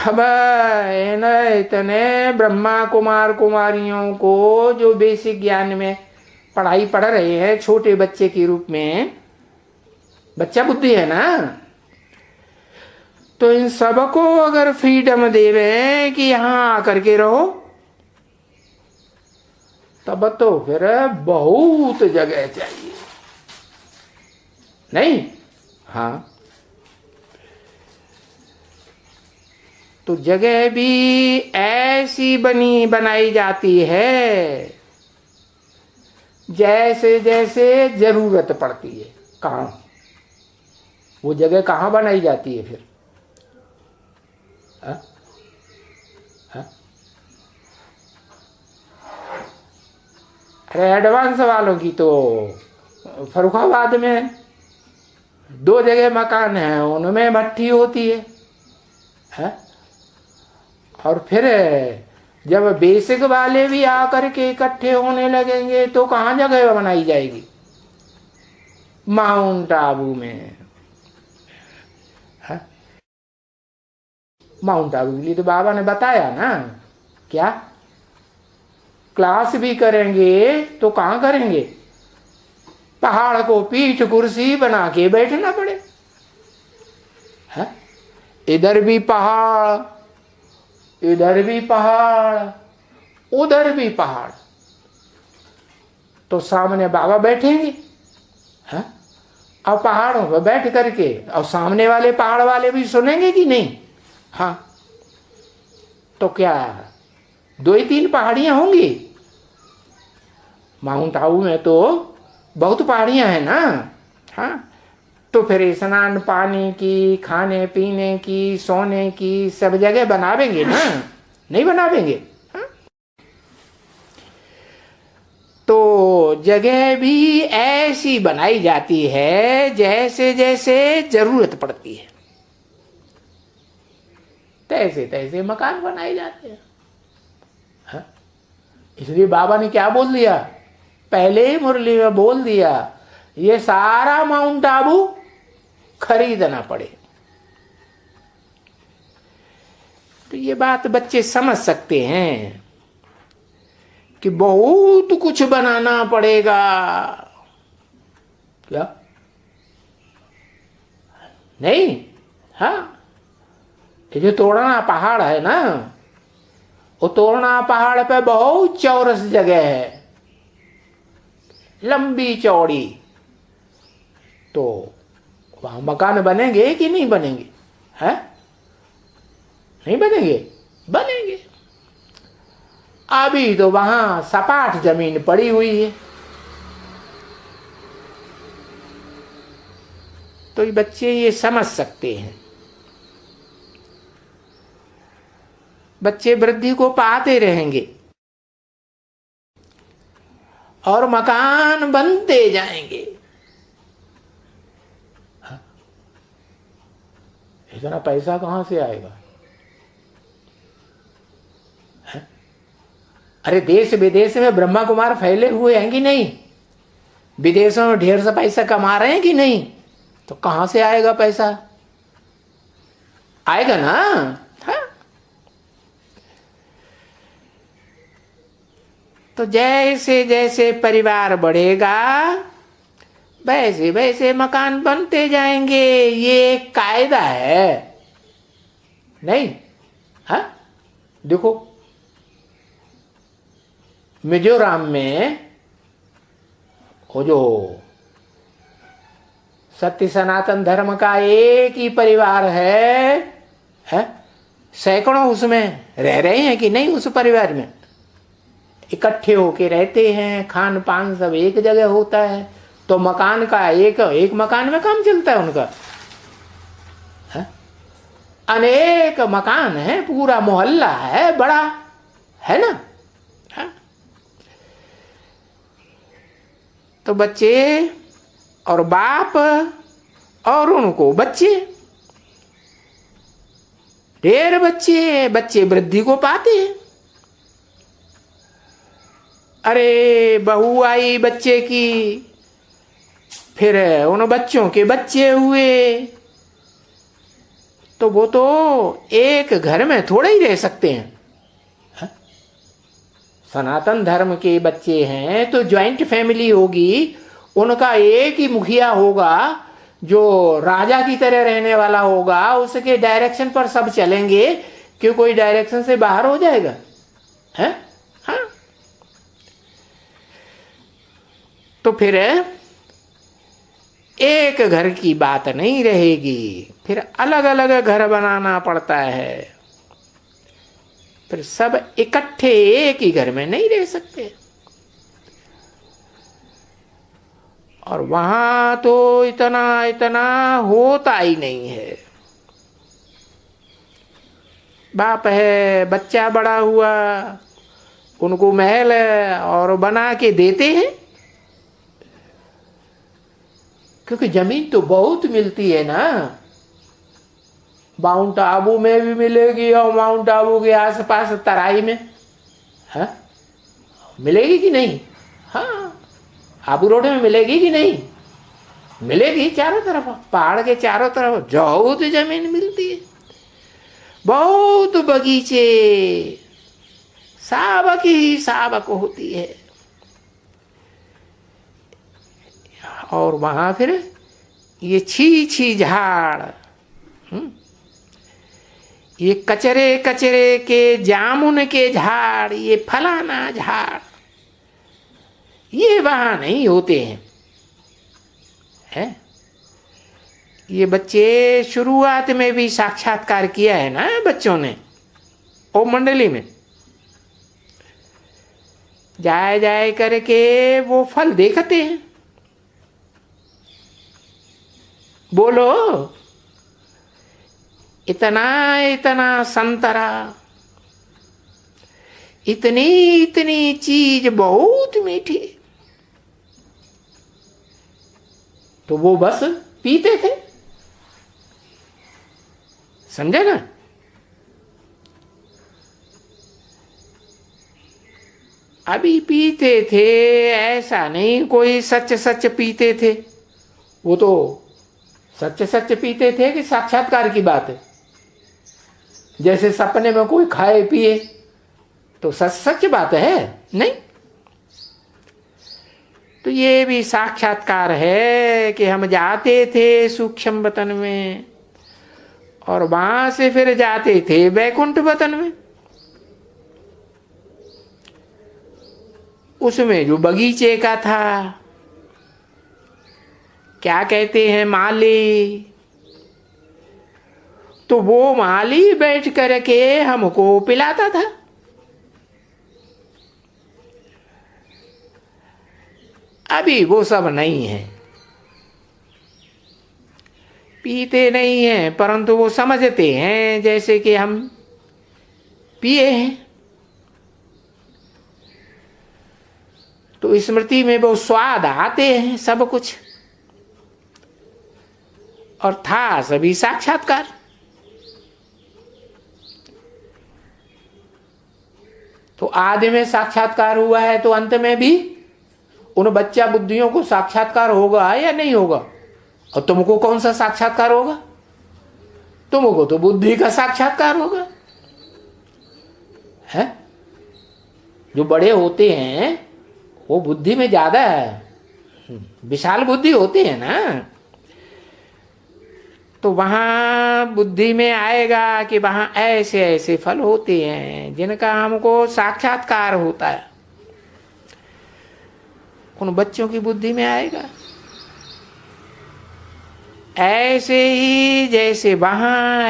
अब इतने ब्रह्मा कुमार कुमारियों को जो बेसिक ज्ञान में पढ़ाई पढ़ रहे हैं छोटे बच्चे के रूप में, बच्चा बुद्धि है ना, तो इन सबको अगर फ्रीडम देवे कि यहां आकर के रहो, तब तो फिर बहुत जगह चाहिए, नहीं? हाँ, तो जगह भी ऐसी बनाई जाती है जैसे जैसे जरूरत पड़ती है। कहाँ वो जगह कहाँ बनाई जाती है फिर? हा? हा? अरे एडवांस वालों की तो फर्रुखाबाद में 2 जगह मकान है, उनमें भट्ठी होती है, हा? और फिर जब बेसिक वाले भी आकर के इकट्ठे होने लगेंगे तो कहाँ जगह बनाई जाएगी? माउंट आबू में। हा? माउंट आबू के लिए तो बाबा ने बताया ना, क्या क्लास भी करेंगे तो कहाँ करेंगे? पहाड़ को पीठ कुर्सी बना के बैठना पड़े। हा? इधर भी पहाड़, इधर भी पहाड़, उधर भी पहाड़, तो सामने बाबा बैठेंगे। हाँ? और पहाड़ों पर बैठ करके और सामने वाले पहाड़ वाले भी सुनेंगे कि नहीं? हाँ, तो क्या 2-3 पहाड़ियां होंगी? माउंट आबू में तो बहुत पहाड़ियां हैं ना। हाँ, तो फिर स्नान पानी की, खाने पीने की, सोने की सब जगह बनावेंगे ना, नहीं बनावेंगे? हाँ? तो जगह भी ऐसी बनाई जाती है जैसे जैसे जरूरत पड़ती है, तैसे तैसे मकान बनाए जाते हैं। हाँ? इसलिए बाबा ने क्या बोल दिया, पहले ही मुरली में बोल दिया, ये सारा माउंट आबू खरीदना पड़े। तो ये बात बच्चे समझ सकते हैं कि बहुत कुछ बनाना पड़ेगा। क्या नहीं? हाँ, ये जो तोड़ना पहाड़ है ना, वो तोड़ना पहाड़ पे बहुत चौरस जगह है, लंबी चौड़ी, तो वहां मकान बनेंगे कि नहीं बनेंगे? हैं? नहीं बनेंगे? बनेंगे। अभी तो वहां सपाट जमीन पड़ी हुई है। तो ये बच्चे ये समझ सकते हैं, बच्चे वृद्धि को पाते रहेंगे और मकान बनते जाएंगे। इतना पैसा कहां से आएगा? है? अरे देश विदेश में ब्रह्मा कुमार फैले हुए हैं कि नहीं? विदेशों में ढेर सा पैसा कमा रहे हैं कि नहीं? तो कहां से आएगा पैसा? आएगा ना। है? तो जैसे जैसे परिवार बढ़ेगा वैसे वैसे मकान बनते जाएंगे, ये एक कायदा है, नहीं? हाँ, देखो मिजोरम में वो जो सत्य सनातन धर्म का एक ही परिवार है? सैकड़ों उसमें रह रहे हैं कि नहीं? उस परिवार में इकट्ठे होके रहते हैं, खान पान सब एक जगह होता है, तो मकान का एक मकान में काम चलता है उनका। है? अनेक मकान है, पूरा मोहल्ला है बड़ा, है ना? है? तो बच्चे और बाप और उनको बच्चे, ढेर बच्चे वृद्धि को पाते हैं। अरे बहू आई बच्चे की, फिर उन बच्चों के बच्चे हुए, तो वो तो एक घर में थोड़े ही रह सकते हैं। सनातन धर्म के बच्चे हैं तो ज्वाइंट फैमिली होगी, उनका एक ही मुखिया होगा जो राजा की तरह रहने वाला होगा, उसके डायरेक्शन पर सब चलेंगे। क्यों कोई डायरेक्शन से बाहर हो जाएगा? है? हाँ। तो फिर एक घर की बात नहीं रहेगी, फिर अलग अलग घर बनाना पड़ता है, फिर सब इकट्ठे एक ही घर में नहीं रह सकते। और वहां तो इतना इतना होता ही नहीं है। बाप है, बच्चा बड़ा हुआ, उनको महल और बना के देते हैं, क्योंकि जमीन तो बहुत मिलती है ना। माउंट आबू में भी मिलेगी और माउंट आबू के आसपास तराई में, हाँ मिलेगी कि नहीं? हाँ, आबू रोड में मिलेगी कि नहीं? मिलेगी। चारों तरफ पहाड़ के चारों तरफ बहुत जमीन मिलती है, बहुत बगीचे, साबक ही साबक होती है। और वहां फिर ये छी छी झाड़, ये कचरे कचरे के जामुन के झाड़, ये फलाना झाड़, ये वहां नहीं होते हैं। है? ये बच्चे शुरुआत में भी साक्षात्कार किया है ना बच्चों ने, ओ मंडली में जाए जाए करके वो फल देखते हैं। बोलो, इतना इतना संतरा, इतनी इतनी चीज बहुत मीठी, तो वो बस पीते थे। समझे ना? अभी पीते थे, ऐसा नहीं कोई सच सच पीते थे। वो तो सच सच पीते थे कि साक्षात्कार की बात है। जैसे सपने में कोई खाए पिए तो सच सच बात है नहीं। तो ये भी साक्षात्कार है कि हम जाते थे सूक्ष्म वतन में और वहां से फिर जाते थे वैकुंठ वतन में। उसमें जो बगीचे का था, क्या कहते हैं, माली, तो वो माली बैठ करके हमको पिलाता था। अभी वो सब नहीं है, पीते नहीं हैं, परंतु वो समझते हैं जैसे कि हम पिए हैं। तो स्मृति में वो स्वाद आते हैं सब कुछ, और था सभी साक्षात्कार। तो आदि में साक्षात्कार हुआ है तो अंत में भी उन बच्चा बुद्धियों को साक्षात्कार होगा या नहीं होगा? और तुमको कौन सा साक्षात्कार होगा? तुमको तो बुद्धि का साक्षात्कार होगा। है? जो बड़े होते हैं वो बुद्धि में ज्यादा है, विशाल बुद्धि होती है ना। तो वहां बुद्धि में आएगा कि वहां ऐसे ऐसे फल होते हैं जिनका हमको साक्षात्कार होता है। उन बच्चों की बुद्धि में आएगा। ऐसे ही जैसे वहां